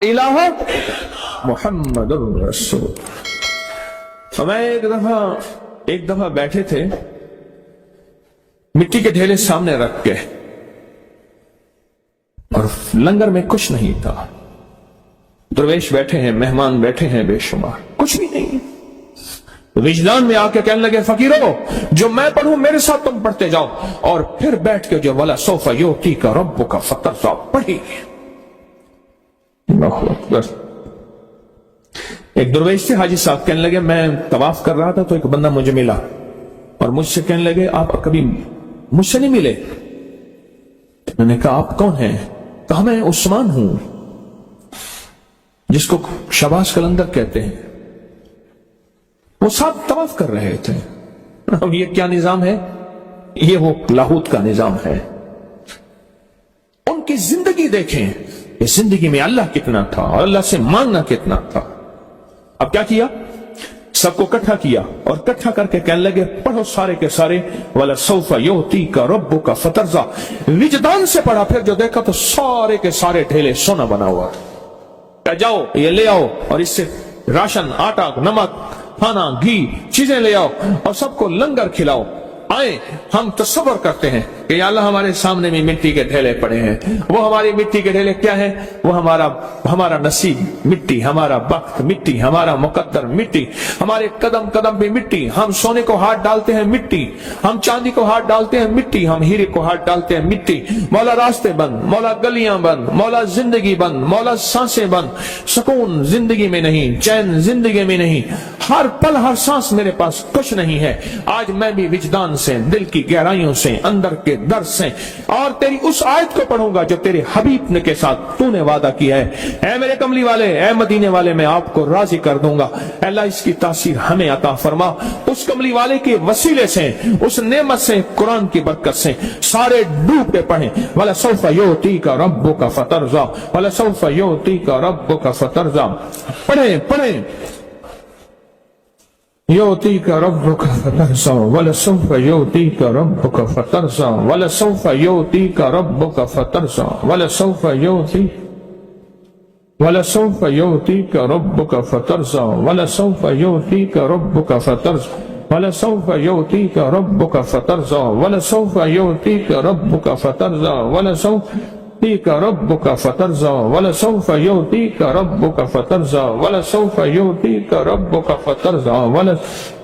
الہ محمد الرسول۔ ہمیں ایک دفعہ بیٹھے تھے مٹی کے ڈھیلے سامنے رکھ کے، اور لنگر میں کچھ نہیں تھا، درویش بیٹھے ہیں، مہمان بیٹھے ہیں بے شمار، کچھ بھی نہیں۔ وجدان میں آ کے کہنے لگے فقیرو، جو میں پڑھوں میرے ساتھ تم پڑھتے جاؤ، اور پھر بیٹھ کے جو وَلَا سَوْفَ يُعْطِيكَ رَبُّكَ فَتَرْضَىٰ پڑھی۔ اللہ اکبر۔ ایک درویش سے حاجی صاحب کہنے لگے میں طواف کر رہا تھا تو ایک بندہ مجھے ملا، اور مجھ سے کہنے لگے آپ کبھی مجھ سے نہیں ملے؟ میں نے کہا آپ کون ہیں؟ کہا میں عثمان ہوں، جس کو شہباز قلندر کہتے ہیں۔ وہ ساتھ طواف کر رہے تھے۔ اب یہ کیا نظام ہے؟ یہ وہ لاہوت کا نظام ہے۔ ان کی زندگی دیکھیں، اس زندگی میں اللہ کتنا تھا اور اللہ سے مانگنا کتنا تھا۔ اب کیا کیا؟ سب کو اکٹھا کیا اور اکٹھا کر کے کہنے لگے پڑھو سارے کے سارے وَلَسَوْفَ يُعْطِيكَ رَبُّكَ فَتَرْضَىٰ۔ وجدان سے پڑھا، پھر جو دیکھا تو سارے کے سارے ڈھیلے سونا بنا ہوا تھا۔ کہ جاؤ یہ لے آؤ، اور اس سے راشن، آٹا، نمک، کھانا، گھی، چیزیں لے آؤ اور سب کو لنگر کھلاؤ۔ آئیں ہم تصور کرتے ہیں کہ یا اللہ ہمارے سامنے میں مٹی کے ڈھیلے پڑے ہیں، وہ ہماری مٹی کے ڈھیلے کیا ہیں؟ وہ ہمارا نصیب مٹی، ہمارا وقت مٹی، ہمارا مقدر مٹی، ہمارے قدم قدم پہ مٹی۔ ہم سونے کو ہاتھ ڈالتے ہیں مٹی، ہم چاندی کو ہاتھ ڈالتے ہیں مٹی، ہم ہیرے کو ہاتھ ڈالتے ہیں مٹی۔ مولا راستے بند، مولا گلیاں بند، مولا زندگی بند، مولا سانسیں بند، سکون زندگی میں نہیں، چین زندگی میں نہیں، ہر پل ہر سانس میرے پاس کچھ نہیں ہے۔ آج میں بھی وجدان سے، دل کی گہرائیوں سے، اندر کے درد سے، اور تیری اس آیت کو پڑھوں گا جو تیرے حبیب نے کے ساتھ تو نے وعدہ کیا ہے۔ اے میرے کملی والے، اے مدینے والے، میں آپ کو راضی کر دوں گا۔ اے اللہ اس کی تاثیر ہمیں عطا فرما، اس کملی والے کے وسیلے سے، اس نعمت سے، قرآن کی برکت سے سارے ڈوب کے پڑھیں۔ وَلَسَوْفَ يُعْطِيكَ رَبُّكَ فَتَرْضَىٰ، وَلَسَوْفَ يُعْطِيكَ رَبُّكَ فَتَرْضَىٰ۔ پڑھیں يُعْطِيكَ رَبُّكَ فَتَرْضَىٰ، وَلَسَوْفَ يُعْطِيكَ رَبُّكَ فَتَرْضَىٰ، وَلَسَوْفَ يُعْطِيكَ رَبُّكَ فَتَرْضَىٰ، وَلَسَوْفَ يُعْطِيكَ رَبُّكَ فَتَرْضَىٰ، وَلَسَوْفَ يُعْطِيكَ رَبُّكَ فَتَرْضَىٰ، وَلَسَوْفَ يُعْطِيكَ رَبُّكَ فَتَرْضَىٰ، وَلَسَوْفَ يُعْطِيكَ رَبُّكَ فَتَرْضَىٰ، وَلَسَوْفَ يُعْطِيكَ رَبُّكَ فَتَرْضَىٰ، وَلَسَوْفَ يُعْطِيكَ رَبُّكَ فَتَرْضَىٰ، وَلَسَوْفَ يُعْطِيكَ رَبُّكَ فَتَرْضَىٰ،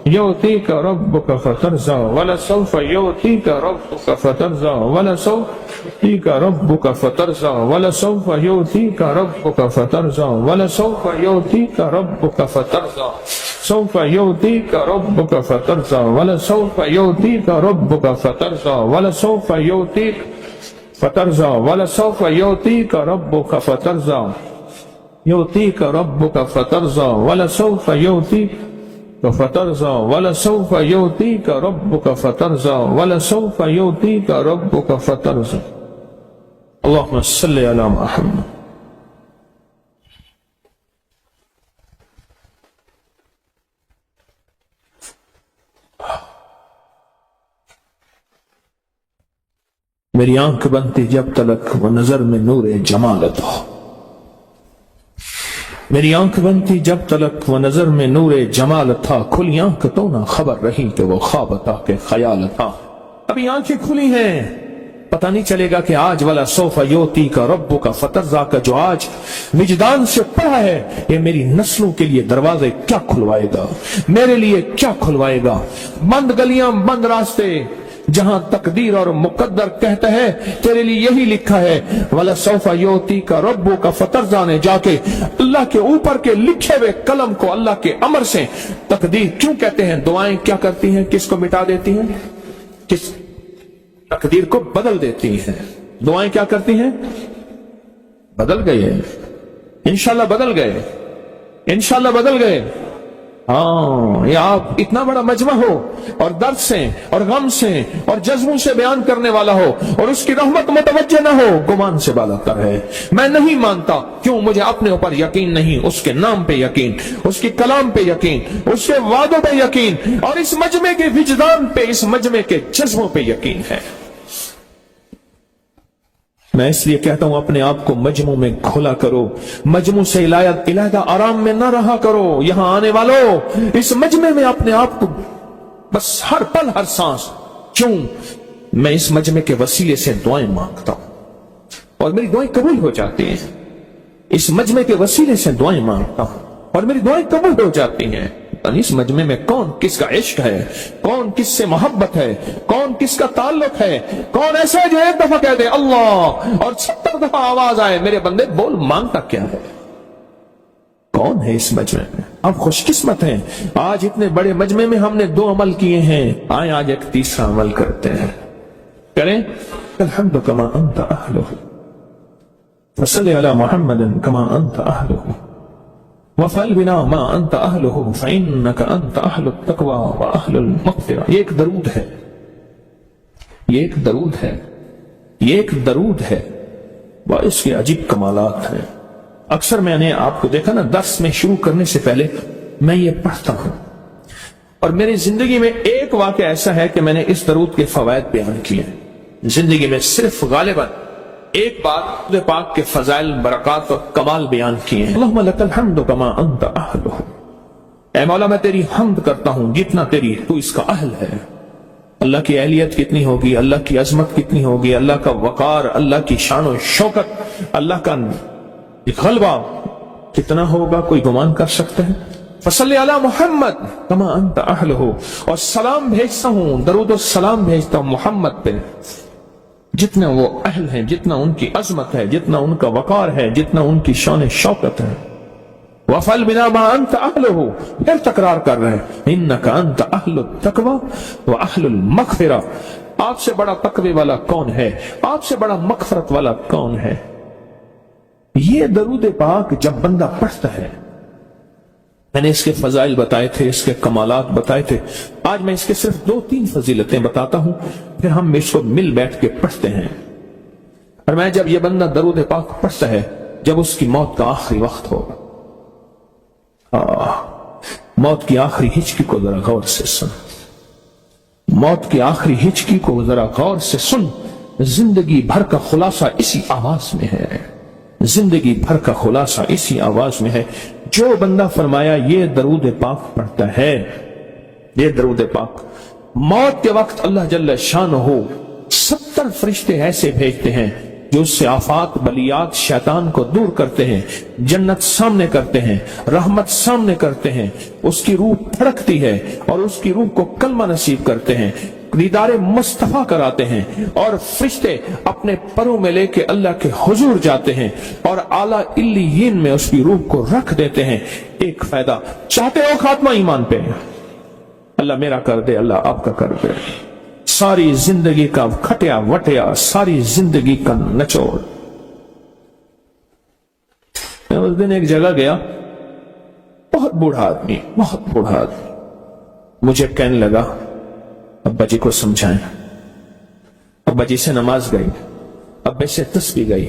يُعْطِيكَ رَبُّكَ فَتَرْضَىٰ، وَلَسَوْفَ يُعْطِيكَ رَبُّكَ فَتَرْضَىٰ، وَلَسَوْفَ يُعْطِيكَ رَبُّكَ فَتَرْضَىٰ، وَلَسَوْفَ يُعْطِيكَ رَبُّكَ فَتَرْضَىٰ، وَلَسَوْفَ يُعْطِيكَ رَبُّكَ فَتَرْضَىٰ، سوف يعطيك ربك فترضى، ولسوف يعطيك ربك فترضى، ولسوف يعطيك فترضى، ولسوف يعطيك ربك فترضى، يعطيك ربك فترضى، ولسوف يعطيك فترضى، ولسوف يعطيك ربك فترضى، ولسوف يعطيك ربك فترضى۔ اللهم صل على محمد۔ میری آنکھ بنتی جب تلک وہ نظر میں نور جمالت ہو، میری آنکھ بنتی جب تلک وہ نظر میں نور جمال تھا، کھلی آنکھ تو نہ خبر رہی کہ وہ خواب تھا کہ خیال تھا۔ ابھی آنکھیں کھلی ہیں، پتہ نہیں چلے گا کہ آج والا سوف یعطیک ربک فترضیٰ کا جو آج وجدان سے پڑھا ہے، یہ میری نسلوں کے لیے دروازے کیا کھلوائے گا، میرے لیے کیا کھلوائے گا۔ بند گلیاں، بند راستے، جہاں تقدیر اور مقدر کہتا ہے تیرے لیے یہی لکھا ہے، وَلَسَوْفَ يُعْطِيكَ رَبُّكَ فَتَرْضَىٰ نے جا کے اللہ کے اوپر کے لکھے ہوئے قلم کو اللہ کے امر سے تقدیر کیوں کہتے ہیں؟ دعائیں کیا کرتی ہیں؟ کس کو مٹا دیتی ہیں؟ کس تقدیر کو بدل دیتی ہیں۔ دعائیں کیا کرتی ہیں؟ بدل گئے، انشاءاللہ بدل گئے، انشاءاللہ بدل گئے۔ ہاں، یہ آپ اتنا بڑا مجمع ہو اور درد سے اور غم سے اور جذبوں سے بیان کرنے والا ہو اور اس کی رحمت متوجہ نہ ہو، گمان سے بالا تر ہے۔ میں نہیں مانتا، کیوں؟ مجھے اپنے اوپر یقین نہیں، اس کے نام پہ یقین، اس کی کلام پہ یقین، اس کے وعدوں پہ یقین، اور اس مجمع کے وجدان پہ، اس مجمع کے جذبوں پہ یقین ہے۔ میں اس لیے کہتا ہوں اپنے آپ کو مجموع میں کھولا کرو، مجموع سے علیحدہ آرام میں نہ رہا کرو۔ یہاں آنے والوں اس مجمع میں اپنے آپ کو بس ہر پل ہر سانس، کیوں؟ میں اس مجمع کے وسیلے سے دعائیں مانگتا ہوں اور میری دعائیں قبول ہو جاتی ہیں، اس مجمع کے وسیلے سے دعائیں مانگتا ہوں اور میری دعائیں قبول ہو جاتی ہیں۔ اس مجمع میں کون کس کا عشق ہے، کون کس سے محبت ہے، کون کس کا تعلق ہے، کون ایسا ہے جو ایک دفعہ کہہ دے اللہ اور 70 دفعہ آواز آئے میرے بندے بول مانگتا کیا ہے؟ کون ہے اس مجمع میں؟ آپ خوش قسمت ہیں، آج اتنے بڑے مجمع میں ہم نے 2 عمل کیے ہیں، آئیں آج ایک تیسرا عمل کرتے ہیں، کریں الحمد کما انت اہلہ فصل علی محمد کما انت اہلہ وفعل بنا ما انت اہلہ فانک انت اہل التقوی واہل المغفرہ۔ یہ ایک درود ہے، یہ ایک درود ہے، یہ ایک درود ہے، وہ اس کے عجیب کمالات ہیں۔ اکثر میں نے آپ کو دیکھا نا، درس میں شروع کرنے سے پہلے میں یہ پڑھتا ہوں، اور میری زندگی میں ایک واقعہ ایسا ہے کہ میں نے اس درود کے فوائد بیان کیے ہیں۔ زندگی میں صرف غالباً ایک بار درود پاک کے فضائل، برکات اور کمال بیان کیے ہیں۔ اللہم لک الحمد کما انت اہلہ، اے مولا میں تیری حمد کرتا ہوں جتنا تو اس کا اہل ہے۔ اللہ کی اہلیت کتنی ہوگی، اللہ کی عظمت کتنی ہوگی، اللہ کا وقار، اللہ کی شان و شوکت، اللہ کا غلبہ کتنا ہوگا، کوئی گمان کر سکتا ہے؟ فصلی علی محمد کما انت اہلہ، اور سلام بھیجتا ہوں، درود و سلام بھیجتا ہوں محمد پہ جتنا وہ اہل ہیں، جتنا ان کی عظمت ہے، جتنا ان کا وقار ہے، جتنا ان کی شان شوکت ہے۔ وفعل بنا ما انت اہلہ، پھر تکرار کر رہے ہیں انک انت اہل التقوی واہل المغفرہ۔ آپ سے بڑا تقوی والا کون ہے، آپ سے بڑا مغفرت والا کون ہے؟ یہ درود پاک جب بندہ پڑھتا ہے، میں نے اس کے فضائل بتائے تھے، اس کے کمالات بتائے تھے، آج میں اس کے صرف 2-3 فضیلتیں بتاتا ہوں، پھر ہم اس کو مل بیٹھ کے پڑھتے ہیں۔ اور میں جب یہ بندہ درود پاک پڑھتا ہے جب اس کی موت کا آخری وقت ہو، موت کی آخری ہچکی کو ذرا غور سے سن، موت کی آخری ہچکی کو ذرا غور سے سن، زندگی بھر کا خلاصہ اسی آواز میں ہے، زندگی بھر کا خلاصہ اسی آواز میں ہے۔ جو بندہ فرمایا یہ درود پاک پڑھتا ہے، یہ درود پاک، موت کے وقت اللہ جل شانہ 70 فرشتے ایسے بھیجتے ہیں جو اس سے آفات، بلیات، شیطان کو دور کرتے ہیں، جنت سامنے کرتے ہیں، رحمت سامنے کرتے ہیں، اس کی روح پھڑکتی ہے اور اس کی روح کو کلمہ نصیب کرتے ہیں، دیدار مصطفیٰ کراتے ہیں، اور فرشتے اپنے پروں میں لے کے اللہ کے حضور جاتے ہیں اور اعلیٰ علیین میں اس کی روح کو رکھ دیتے ہیں۔ ایک فائدہ چاہتے ہو خاتمہ ایمان پہ، اللہ میرا کر دے، اللہ آپ کا کر دے، ساری زندگی کا کھٹیا وٹیا، ساری زندگی کا نچوڑ۔ میں اس دن ایک جگہ گیا، بہت بوڑھا آدمی، بہت بوڑھا آدمی، مجھے کہنے لگا ابا جی کو سمجھائیں۔ ابا جی سے نماز گئی، ابے سے تسبیح گئی،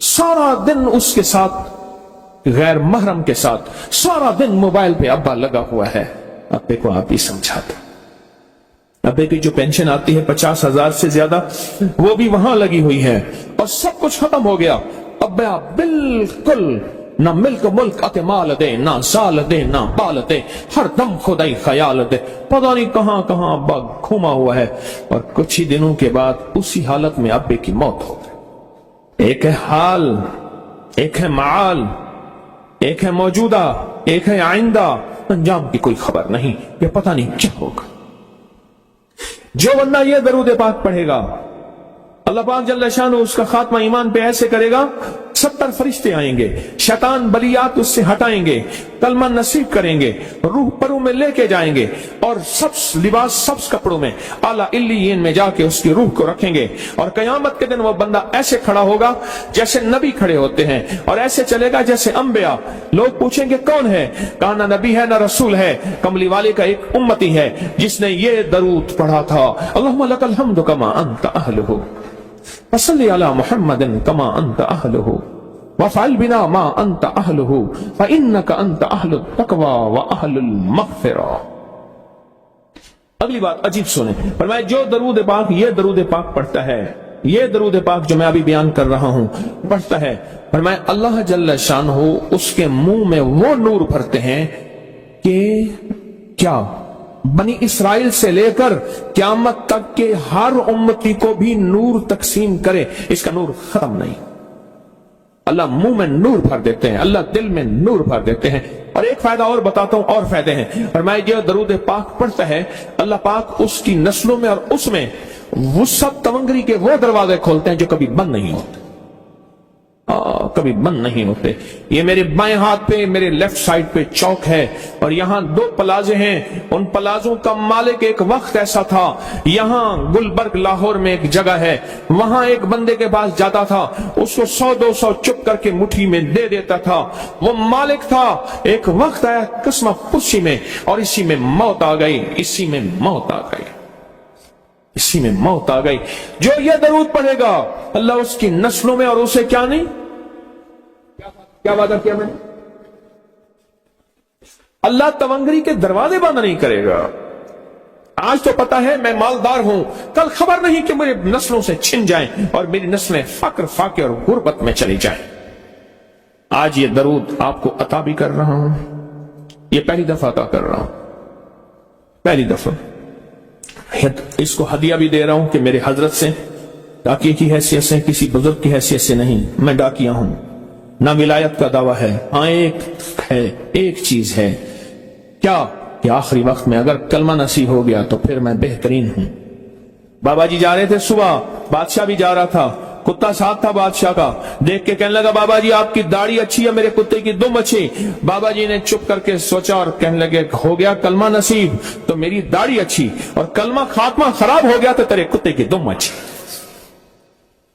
سارا دن اس کے ساتھ، غیر محرم کے ساتھ سارا دن موبائل پہ ابا لگا ہوا ہے۔ ابے کو آپ ہی سمجھاتے، ابے کی جو پینشن آتی ہے 50,000 سے زیادہ، وہ بھی وہاں لگی ہوئی ہے، اور سب کچھ ختم ہو گیا۔ ابا بالکل نہ ملک مال دے، نہ سال دے، نہ بال دے، ہر دم خدائی خیال دے، پتہ نہیں کہاں کہاں ابا گھوما ہوا ہے۔ اور کچھ ہی دنوں کے بعد اسی حالت میں ابے کی موت ہو گئی۔ ایک ہے حال، ایک ہے معال، ایک ہے موجودہ، ایک ہے آئندہ، انجام کی کوئی خبر نہیں، یہ پتہ نہیں کیا ہوگا۔ جو بندہ یہ درود پاک پڑھے گا، اللہ پاک جل شانہ اس کا خاتمہ ایمان پہ ایسے کرے گا، 70 فرشتے آئیں گے، شیطان بلیات اس سے ہٹائیں گے، کلمہ نصیب کریں گے، روح پروں میں لے کے جائیں گے، اور سبز لباس، سبز کپڑوں میں اعلیٰ علیین میں جا کے اس کی روح کو رکھیں گے۔ اور قیامت کے دن وہ بندہ ایسے کھڑا ہوگا جیسے نبی کھڑے ہوتے ہیں، اور ایسے چلے گا جیسے انبیاء۔ لوگ پوچھیں گے کون ہے؟ کہا نہ نبی ہے نہ رسول ہے، کملی والے کا ایک امتی ہے جس نے یہ درود پڑھا تھا، اللہم لک الحمد کما انت اہلہ وصلی علی محمد کما انت اہلہ وفعل بنا ما انت اہلہ فانک انت اہل التقوی واہل المغفرہ۔ اگلی بات عجیب سنیں، فرمایا جو درود پاک، یہ درود پاک پڑھتا ہے، یہ درود پاک جو میں ابھی بیان کر رہا ہوں پڑھتا ہے، فرمایا اللہ جل شانہ اس کے منہ میں وہ نور بھرتے ہیں کہ کیا بنی اسرائیل سے لے کر قیامت تک کے ہر امتی کو بھی نور تقسیم کرے، اس کا نور ختم نہیں۔ اللہ منہ میں نور بھر دیتے ہیں، اللہ دل میں نور بھر دیتے ہیں۔ اور ایک فائدہ اور بتاتا ہوں، اور فائدے ہیں۔ فرمایا جو درود پاک پڑھتا ہے اللہ پاک اس کی نسلوں میں اور اس میں وسعت تونگری کے وہ دروازے کھولتے ہیں جو کبھی بند نہیں ہوتے، کبھی بند نہیں ہوتے۔ یہ میرے بائیں ہاتھ پہ، میرے لیفٹ سائڈ پہ چوک ہے، اور یہاں 2 پلازے ہیں۔ ان پلازوں کا مالک ایک وقت ایسا تھا، یہاں گلبرگ لاہور میں ایک جگہ ہے، وہاں ایک بندے کے پاس جاتا تھا، اس کو 100-200 چپ کر کے مٹھی میں دے دیتا تھا۔ وہ مالک تھا، ایک وقت آیا قسمہ پرسی میں، اور اسی میں موت آ گئی، اسی میں موت آ گئی، اسی میں موت آ گئی۔ جو یہ درود پڑھے گا اللہ اس کی نسلوں میں اور اسے کیا نہیں، کیا وعدہ کیا میں نے، اللہ تونگری کے دروازے بند نہیں کرے گا۔ آج تو پتا ہے میں مالدار ہوں، کل خبر نہیں کہ میرے نسلوں سے چھن جائیں اور میری نسلیں فقر فاقے اور غربت میں چلی جائیں۔ آج یہ درود آپ کو عطا بھی کر رہا ہوں، یہ پہلی دفعہ عطا کر رہا ہوں، پہلی دفعہ۔ اس کو ہدیہ بھی دے رہا ہوں کہ میرے حضرت سے، ڈاکیے کی حیثیت سے، کسی بزرگ کی حیثیت سے نہیں، میں ڈاکیہ ہوں، نہ ولایت کا دعویٰ ہے۔ ہاں ایک چیز ہے، کیا کہ آخری وقت میں اگر کلمہ نصیب ہو گیا تو پھر میں بہترین ہوں۔ بابا جی جا رہے تھے صبح، بادشاہ بھی جا رہا تھا، کتا ساتھ تھا بادشاہ کا، دیکھ کے کہنے لگا بابا جی آپ کی داڑھی اچھی ہے، میرے کتے کی دم اچھی۔ بابا جی نے چپ کر کے سوچا اور کہنے لگے ہو گیا کلمہ نصیب تو میری داڑھی اچھی، اور کلمہ خاتمہ خراب ہو گیا تو تیرے کتے کی دم اچھی۔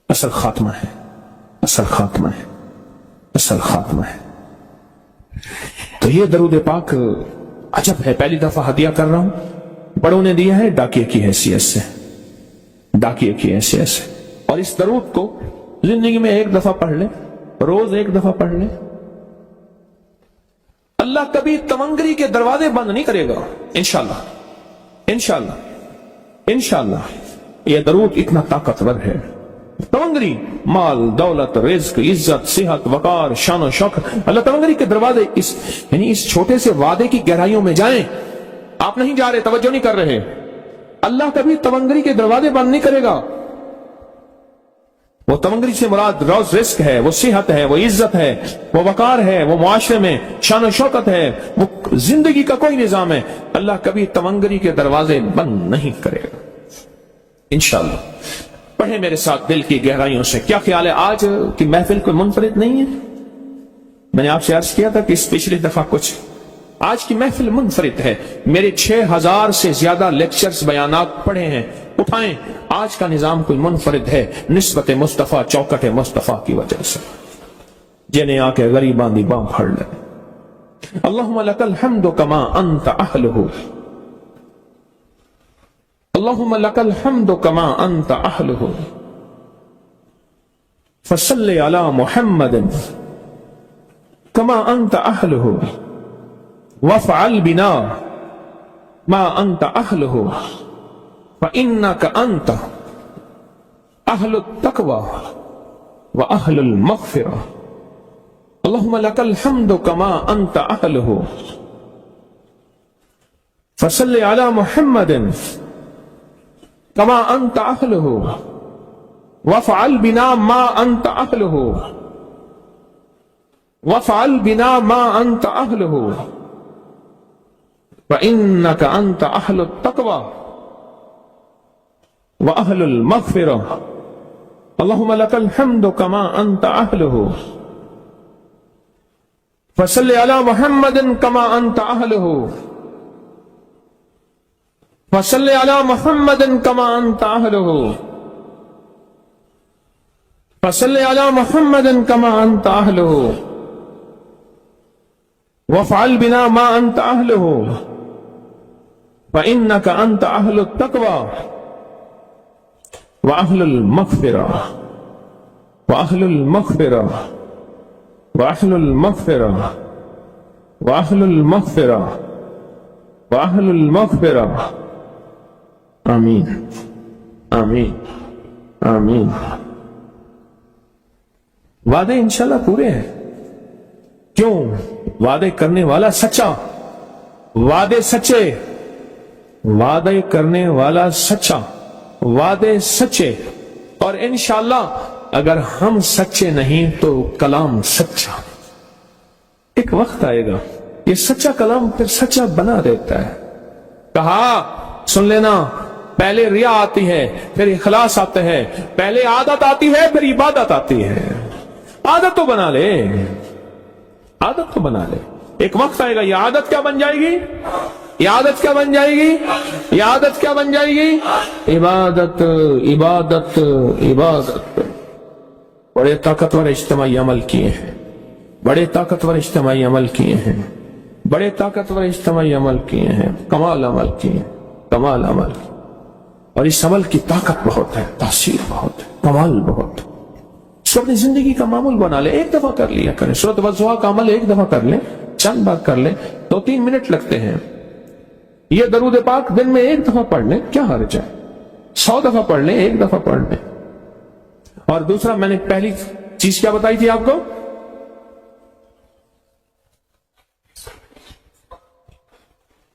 اصل خاتمہ ہے، اصل خاتمہ ہے، اصل خاتمہ ہے۔ تو یہ درود پاک عجب ہے، پہلی دفعہ ہدیہ کر رہا ہوں، بڑوں نے دیا ہے ڈاکیے کی حیثیت سے، ڈاکیے کی حیثیت سے۔ اور اس درود کو زندگی میں ایک دفعہ پڑھ لے، روز ایک دفعہ پڑھ لے، اللہ کبھی تونگری کے دروازے بند نہیں کرے گا، انشاءاللہ انشاءاللہ انشاءاللہ۔ یہ درود اتنا طاقتور ہے۔ تونگری، مال، دولت، رزق، عزت، صحت، وقار، شان و شوکت، اللہ تونگری کے دروازے یعنی اس چھوٹے سے وعدے کی گہرائیوں میں جائیں۔ آپ نہیں جا رہے، توجہ نہیں کر رہے، اللہ کبھی تونگری کے دروازے بند نہیں کرے گا۔ وہ تونگری سے مراد روز رزق ہے، وہ صحت ہے، وہ عزت ہے، وہ وقار ہے، وہ معاشرے میں شان و شوکت ہے، وہ زندگی کا کوئی نظام ہے، اللہ کبھی تونگری کے دروازے بند نہیں کرے گا، انشاءاللہ۔ پڑھیں میرے ساتھ دل کی گہرائیوں سے۔ کیا خیال ہے آج کی محفل کوئی منفرد نہیں ہے؟ میں نے آپ سے عرض کیا تھا کہ اس پچھلی دفعہ کچھ، آج کی محفل منفرد ہے۔ میرے 6000 سے زیادہ لیکچرز بیانات پڑھے ہیں، اٹھائیں۔ آج کا نظام کوئی منفرد ہے نسبت مصطفیٰ، چوکٹ مصطفیٰ کی وجہ سے، جنہیں آ کے غریبان دی باں پھڑ لے۔ اللہم لک الحمد کما انت اہلہ، اللہم لک الحمد کما انت اہلہ، فصل علی محمد کما انت اہلہ، وافعل بنا ما انت اہلہ، فإنك أنت أهل التقوى وأهل المغفرة، اللهم لك الحمد كما أنت أهله، فصل على محمد كما أنت أهله، وافعل بنا ما أنت أهله، وافعل بنا ما أنت أهله، فإنك أنت أهل التقوى وأهل المغفرة، اللهم لك الحمد كما أنت أهله، فصل على محمد كما أنت أهله، فصل على محمد كما أنت أهله، فصل على محمد كما أنت أهله، وافعل بنا ما أنت أهله، فإنك أنت أهل التقوى وأهل المغفرة، وأهل المغفرة، وأهل المغفرة، وأهل المغفرة، وأهل المغفرة، آمين آمين آمین. وعدے انشاءاللہ پورے ہیں. کیوں؟ وعدے کرنے والا سچا، وعدے سچے، وعدے کرنے والا سچا، وعدے سچے. اور انشاءاللہ اگر ہم سچے نہیں تو کلام سچا. ایک وقت آئے گا یہ سچا کلام پھر سچا بنا دیتا ہے. کہا سن لینا، پہلے ریا آتی ہے پھر اخلاص آتا ہے، پہلے عادت آتی ہے پھر عبادت آتی ہے. عادت تو بنا لے، عادت تو بنا لے. ایک وقت آئے گا یہ عادت کیا بن جائے گی؟ یہ عادت کیا بن جائے گی؟ یہ عادت کیا بن جائے گی؟ عبادت، عبادت، عبادت. بڑے طاقتور اجتماعی عمل کیے ہیں، بڑے طاقتور اجتماعی عمل کیے ہیں، بڑے طاقتور اجتماعی عمل کیے ہیں، کمال عمل کیے ہیں، کمال عمل. اور اس عمل کی طاقت بہت ہے، تاثیر بہت ہے، کمال بہت ہے. اس کو اپنی زندگی کا معمول بنا لے. ایک دفعہ کر لیا کریں سورۃ والضحیٰ کا عمل، ایک دفعہ کر لیں، چند بار کر لیں، 2-3 منٹ لگتے ہیں. یہ درود پاک دن میں ایک دفعہ پڑھ لیں، کیا حرج ہے؟ 100 دفعہ پڑھ لیں، ایک دفعہ پڑھ لیں. اور دوسرا، میں نے پہلی چیز کیا بتائی تھی آپ کو؟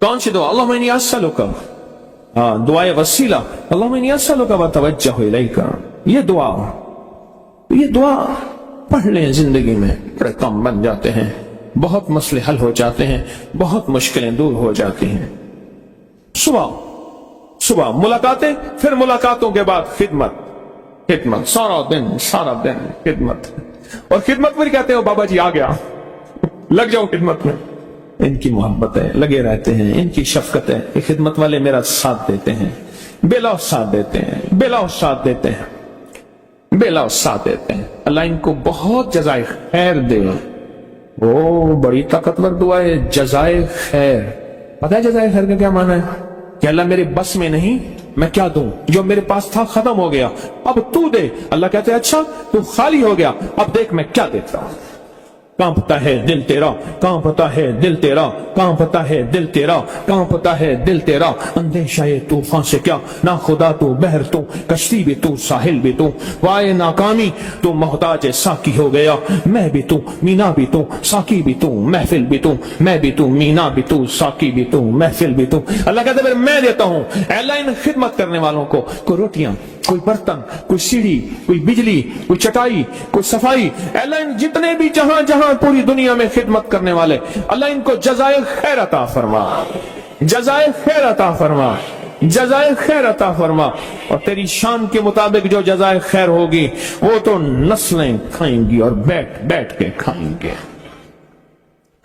کون سی دعا؟ اللہم انی اسألک، دعائے وسیلہ، اللہم انی اسألک واتوجہ الیک. یہ دعا پڑھ لیں، زندگی میں بڑے کام بن جاتے ہیں، بہت مسئلے حل ہو جاتے ہیں، بہت مشکلیں دور ہو جاتی ہیں. صبح ملاقاتیں، پھر ملاقاتوں کے بعد خدمت، خدمت سارا دن خدمت. اور خدمت میں کہتے ہیں بابا جی آ گیا، لگ جاؤ خدمت میں. ان کی محبت ہے، لگے رہتے ہیں، ان کی شفقت ہے. یہ خدمت والے میرا ساتھ دیتے ہیں، بے لوث ساتھ دیتے ہیں، بے لوث ساتھ دیتے ہیں، بے لوث ساتھ دیتے ہیں. اللہ ان کو بہت جزائے خیر دے. وہ بڑی طاقتور دعا ہے، جزائے خیر. پتہ ہے جزائے خیر کا کیا معنی ہے؟ کہ اللہ میرے بس میں نہیں، میں کیا دوں؟ جو میرے پاس تھا ختم ہو گیا، اب تو دے. اللہ کہتے ہیں اچھا تو خالی ہو گیا، اب دیکھ میں کیا دیتا ہوں. کانپتا ہے دل تیرا، کانپتا ہے دل تیرا، کانپتا ہے دل تیرا، کانپتا ہے دل تیرا. اندیشہ طوفان سے کیا، نہ خدا تو بحر تو، کشتی بھی تو، ساحل بھی تو. وائے ناکامی تو محتاج ساکی ہو گیا. میں بھی تو، مینا بھی تو، ساکی بھی تو، محفل بھی تو. میں بھی تو، مینا بھی تو، ساکی بھی تو، محفل بھی تو. اللہ کہتے ہیں میں دیتا ہوں. اے اللہ ان خدمت کرنے والوں کو، کوئی روٹیاں، کوئی برتن، کوئی سیڑھی، کوئی بجلی، کوئی چٹائی، کوئی صفائی. اے اللہ ان جتنے بھی جہاں جہاں پوری دنیا میں خدمت کرنے والے، اللہ ان کو جزائے خیر عطا فرما، جزائے خیر عطا فرما، جزائے خیر عطا فرما. اور تیری شان کے مطابق جو جزائے خیر ہوگی وہ تو نسلیں کھائیں گی اور بیٹھ بیٹھ کے کھائیں گے.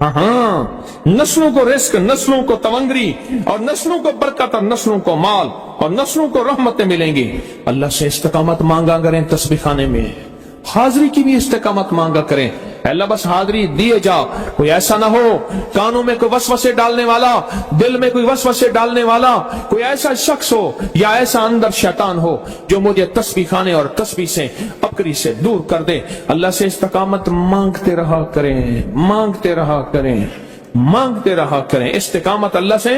ہاں، نسلوں کو رزق، نسلوں کو تونگری، اور نسلوں کو برکت، اور نسلوں کو مال، اور نسلوں کو رحمتیں ملیں گی. اللہ سے استقامت مانگا کریں. تسبیح خانے میں حاضری کی بھی استقامت مانگا کریں. اللہ بس حاضری دیے جا. کوئی ایسا نہ ہو کانوں میں کوئی وسوسے ڈالنے والا، دل میں کوئی وسوسے ڈالنے والا، کوئی ایسا شخص ہو یا ایسا اندر شیطان ہو جو مجھے تسبیح خانے اور تسبیح سے، بکری سے دور کر دے. اللہ سے استقامت مانگتے رہا کریں، مانگتے رہا کریں، مانگتے رہا کریں. استقامت اللہ سے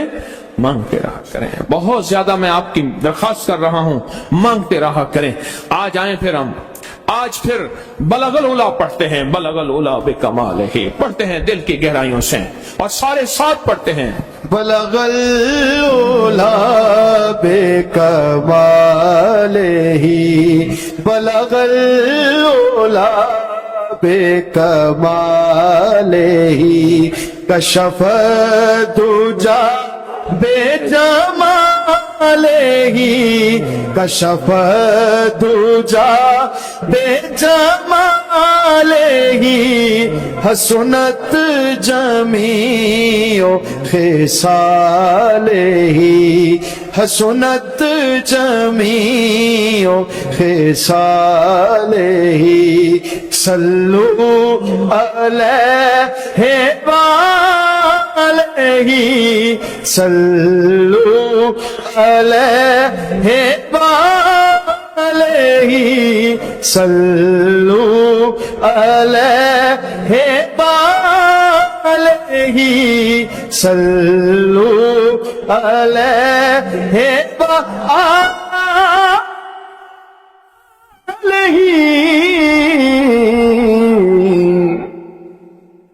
مانگتے رہا کریں. بہت زیادہ میں آپ کی درخواست کر رہا ہوں، مانگتے رہا کریں. آج آئیں پھر ہم آج پھر بلغ العلا پڑھتے ہیں. بلغ العلا بکمالہ پڑھتے ہیں دل کی گہرائیوں سے، اور سارے ساتھ پڑھتے ہیں. بلغ العلا بکمالہ، بلغ العلا بکمالہ، کشف الدجی بجمالہ، کشف الدجی بجمالہ، حسنت جمیع خصالہ، حسنت جمیع خصالہ. صلو علیہ وآلہ، صلو علیہ وآلہ، صلو علیہ وآلہ، صلو علیہ وآلہ.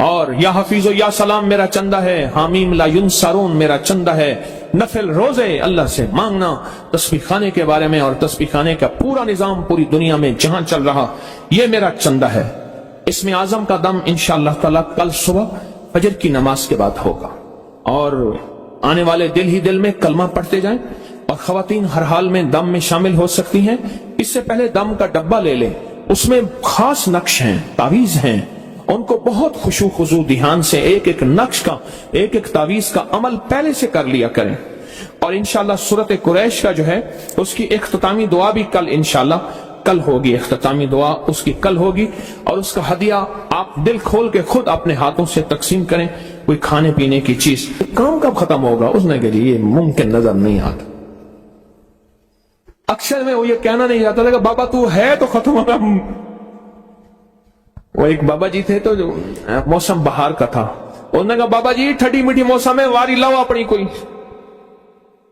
اور یا حفیظ و یا سلام میرا چندہ ہے، حامیم لا ینصرون میرا چندہ ہے، نفل روزے اللہ سے مانگنا تسبیح خانے کے بارے میں، اور تسبیح خانے کا پورا نظام پوری دنیا میں جہاں چل رہا یہ میرا چندہ ہے۔ اسم اعظم کا دم انشاءاللہ تعالی کل صبح فجر کی نماز کے بعد ہوگا، اور آنے والے دل ہی دل میں کلمہ پڑھتے جائیں، اور خواتین ہر حال میں دم میں شامل ہو سکتی ہیں۔ اس سے پہلے دم کا ڈبہ لے لیں، اس میں خاص نقش ہیں، تعویذ ہیں، ان کو بہت خشوع خضوع دھیان سے ایک ایک نقش کا، ایک ایک تعویذ کا عمل پہلے سے کر لیا کریں۔ اور انشاءاللہ سورۃ قریش کا جو ہے اس کی اختتامی دعا بھی کل انشاءاللہ کل ہوگی، اختتامی دعا اس کی کل ہوگی، اور اس کا ہدیہ آپ دل کھول کے خود اپنے ہاتھوں سے تقسیم کریں، کوئی کھانے پینے کی چیز۔ کام کب ختم ہوگا اس نے کہ یہ ممکن نظر نہیں آتا۔ اکثر میں وہ یہ کہنا نہیں چاہتا تھا کہ بابا تو ہے تو ختم ہوگا۔ وہ ایک بابا جی تھے تو جو موسم بہار کا تھا، انہوں نے کہا بابا جی ٹھنڈی میٹھی موسم ہے، واری لاؤ اپنی کوئی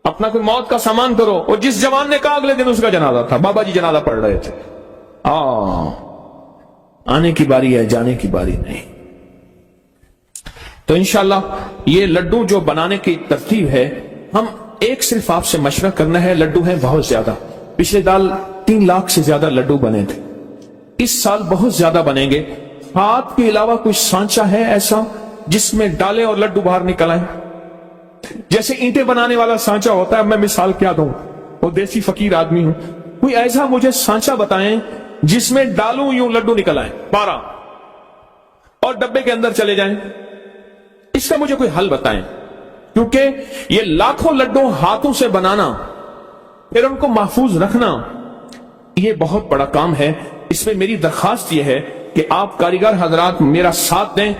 اپنا کوئی موت کا سامان کرو۔ اور جس جوان نے کہا اگلے دن اس کا جنازہ تھا، بابا جی جنازہ پڑھ رہے تھے۔ آنے کی باری ہے، جانے کی باری نہیں۔ تو انشاءاللہ یہ لڈو جو بنانے کی ترتیب ہے، ہم ایک صرف آپ سے مشورہ کرنا ہے، لڈو ہیں بہت زیادہ، پچھلے سال 3 لاکھ سے زیادہ لڈو بنے تھے، اس سال بہت زیادہ بنیں گے۔ ہاتھ کے علاوہ کوئی سانچہ ہے ایسا جس میں ڈالیں اور لڈو باہر نکل آئیں؟ جیسے اینٹیں بنانے والا سانچہ ہوتا ہے، میں مثال کیا دوں، وہ دیسی فقیر آدمی ہوں، کوئی ایسا مجھے سانچہ بتائیں جس میں ڈالوں یوں لڈو نکل آئیں 12 اور ڈبے کے اندر چلے جائیں۔ اس کا مجھے کوئی حل بتائیں، کیونکہ یہ لاکھوں لڈو ہاتھوں سے بنانا پھر ان کو محفوظ رکھنا یہ بہت بڑا کام ہے۔ اس میں میری درخواست یہ ہے کہ آپ کاریگر حضرات میرا ساتھ دیں،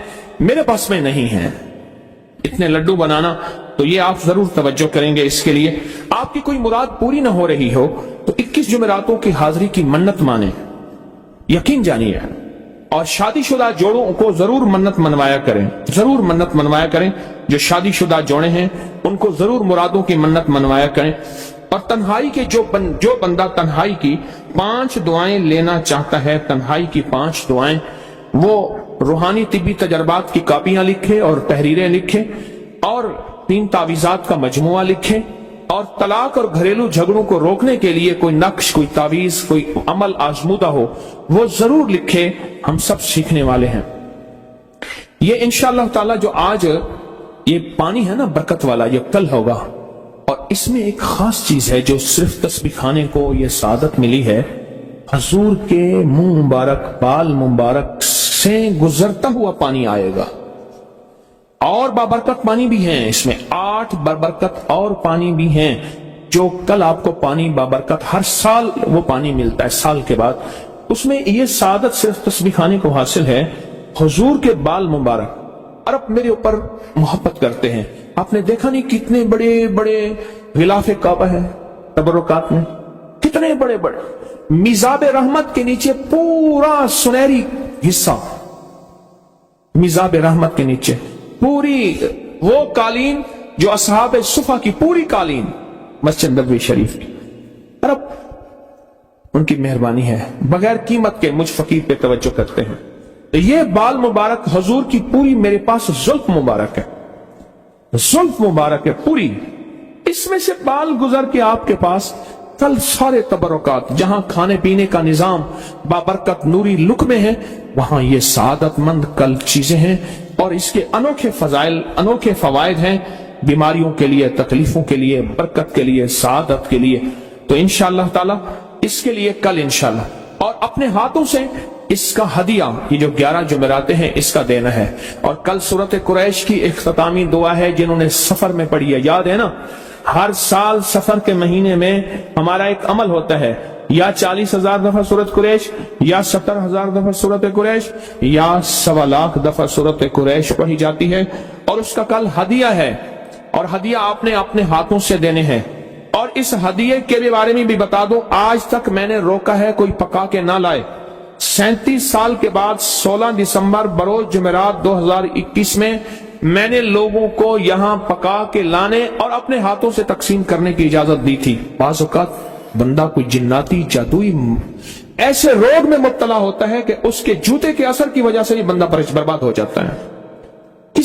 میرے پاس میں نہیں ہے اتنے لڈو بنانا، تو یہ آپ ضرور توجہ کریں گے۔ اس کے لیے آپ کی کوئی مراد پوری نہ ہو رہی ہو تو 21 جمعراتوں کی حاضری کی منت مانیں، یقین جانیے، اور شادی شدہ جوڑوں کو ضرور منت منوایا کریں، ضرور منت منوایا کریں۔ جو شادی شدہ جوڑے ہیں ان کو ضرور مرادوں کی منت منوایا کریں۔ اور تنہائی کے جو بندہ تنہائی کی 5 دعائیں لینا چاہتا ہے، تنہائی کی 5 دعائیں، وہ روحانی طبی تجربات کی کاپیاں لکھے اور تحریریں لکھے، اور 3 تعویذات کا مجموعہ لکھے، اور طلاق اور گھریلو جھگڑوں کو روکنے کے لیے کوئی نقش، کوئی تعویذ، کوئی عمل آزمودہ ہو وہ ضرور لکھے، ہم سب سیکھنے والے ہیں۔ یہ انشاءاللہ تعالی جو آج یہ پانی ہے نا برکت والا، یہ کل ہوگا، اور اس میں ایک خاص چیز ہے جو صرف تسبیح خانے کو یہ سعادت ملی ہے، حضور کے منہ مبارک، بال مبارک سے گزرتا ہوا پانی آئے گا، اور بابرکت پانی بھی ہیں، اس میں 8 بابرکت اور پانی بھی ہیں، جو کل آپ کو پانی بابرکت ہر سال وہ پانی ملتا ہے سال کے بعد۔ اس میں یہ سعادت صرف تسبیح خانے کو حاصل ہے، حضور کے بال مبارک، اور اب میرے اوپر محبت کرتے ہیں۔ آپ نے دیکھا نہیں کتنے بڑے بڑے غلاف کعبہ ہیں تبرکات میں، کتنے بڑے بڑے، میزاب رحمت کے نیچے پورا سنہری حصہ، میزاب رحمت کے نیچے پوری وہ قالین جو اصحاب صفا کی پوری قالین مسجد نبوی شریف کی، اور اب ان کی مہربانی ہے، بغیر قیمت کے مجھ فقیر پہ توجہ کرتے ہیں۔ یہ بال مبارک حضور کی پوری میرے پاس زلف مبارک ہے، زلف مبارک ہے پوری، اس میں سے بال گزر کے آپ کے پاس کل سارے تبرکات، جہاں کھانے پینے کا نظام بابرکت نوری لقمے ہیں، وہاں یہ سعادت مند کل چیزیں ہیں، اور اس کے انوکھے فضائل، انوکھے فوائد ہیں، بیماریوں کے لیے، تکلیفوں کے لیے، برکت کے لیے، سعادت کے لیے۔ تو انشاءاللہ تعالی اس کے لیے کل انشاءاللہ، اور اپنے ہاتھوں سے اس کا ہدیہ، یہ جو 11 جمعراتیں ہیں اس کا دینا ہے۔ اور کل سورۃ قریش کی اختتامی دعا ہے، جنہوں نے سفر میں پڑھی ہے، یاد ہے نا، ہر سال سفر کے مہینے میں ہمارا ایک عمل ہوتا ہے، یا 40,000 دفعہ سورۃ قریش، یا 70,000 دفعہ سورۃ قریش، یا 1.25 لاکھ دفعہ سورۃ قریش پڑھی جاتی ہے، اور اس کا کل ہدیہ ہے، اور ہدیہ آپ نے اپنے ہاتھوں سے دینے ہیں۔ اور اس ہدیے کے بارے میں بھی بتا دوں، آج تک میں نے روکا ہے کوئی پکا کے نہ لائے۔ 37 سال کے بعد 16 دسمبر بروز جمعرات 2021 میں میں نے لوگوں کو یہاں پکا کے لانے اور اپنے ہاتھوں سے تقسیم کرنے کی اجازت دی تھی۔ بعض اوقات بندہ کوئی جناتی جادوئی ایسے روگ میں مبتلا ہوتا ہے کہ اس کے جوتے کے اثر کی وجہ سے یہ بندہ برباد ہو جاتا ہے۔